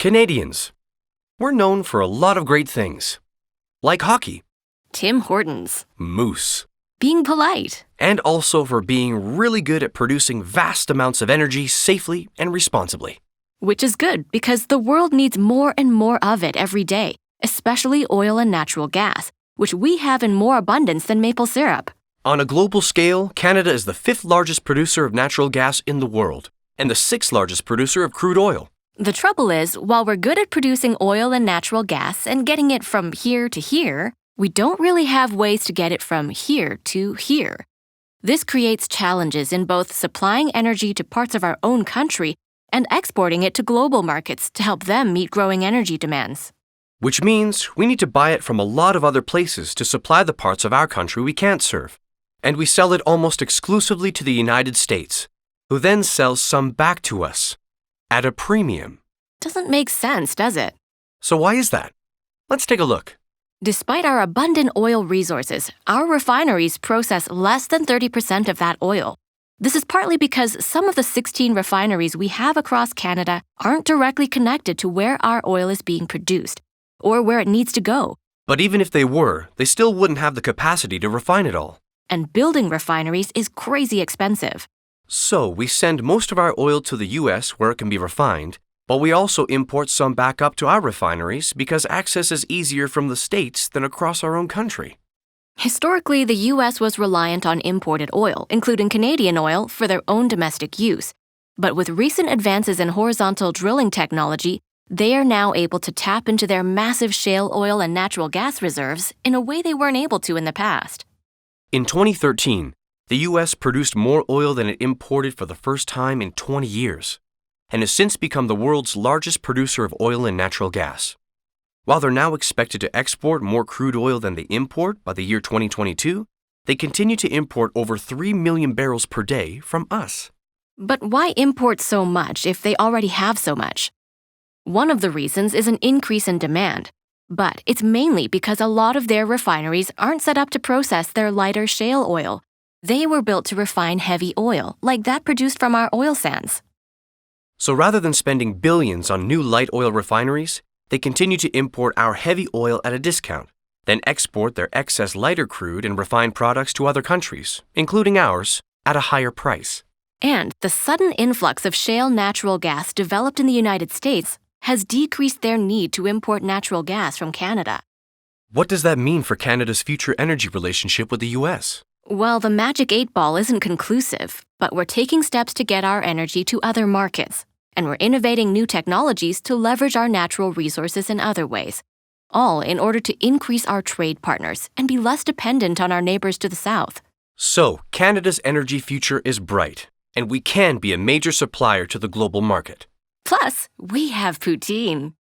Canadians. We're known for a lot of great things, like hockey, Tim Hortons. moose, Being polite. and also for being really good at producing vast amounts of energy safely and responsibly. Which is good because the world needs more and more of it every day, especially oil and natural gas, which we have in more abundance than maple syrup. On a global scale, Canada is the 5th largest producer of natural gas in the world and the 6th largest producer of crude oil. The trouble is, while we're good at producing oil and natural gas and getting it from here to here, we don't really have ways to get it from here to here. This creates challenges in both supplying energy to parts of our own country and exporting it to global markets to help them meet growing energy demands. Which means we need to buy it from a lot of other places to supply the parts of our country we can't serve. And we sell it almost exclusively to the United States, who then sells some back to us at a premium. Doesn't make sense, does it? So why is that? Let's take a look. Despite our abundant oil resources, our refineries process less than 30% of that oil. This is partly because some of the 16 refineries we have across Canada aren't directly connected to where our oil is being produced or where it needs to go. But even if they were, they still wouldn't have the capacity to refine it all. And building refineries is crazy expensive. So we send most of our oil to the US where it can be refined, but we also import some back up to our refineries because access is easier from the States than across our own country. Historically, the U.S. was reliant on imported oil, including Canadian oil, for their own domestic use. But with recent advances in horizontal drilling technology, they are now able to tap into their massive shale oil and natural gas reserves in a way they weren't able to in the past. In 2013, the US produced more oil than it imported for the first time in 20 years, and has since become the world's largest producer of oil and natural gas. While they're now expected to export more crude oil than they import by the year 2022, they continue to import over 3 million barrels per day from us. But why import so much if they already have so much? One of the reasons is an increase in demand, but it's mainly because a lot of their refineries aren't set up to process their lighter shale oil. They were built to refine heavy oil, like that produced from our oil sands. So rather than spending billions on new light oil refineries, they continue to import our heavy oil at a discount, then export their excess lighter crude and refined products to other countries, including ours, at a higher price. And the sudden influx of shale natural gas developed in the United States has decreased their need to import natural gas from Canada. What does that mean for Canada's future energy relationship with the US? Well, the magic 8-ball isn't conclusive, but we're taking steps to get our energy to other markets, and we're innovating new technologies to leverage our natural resources in other ways, all in order to increase our trade partners and be less dependent on our neighbors to the south. So, Canada's energy future is bright, and we can be a major supplier to the global market. Plus, we have poutine.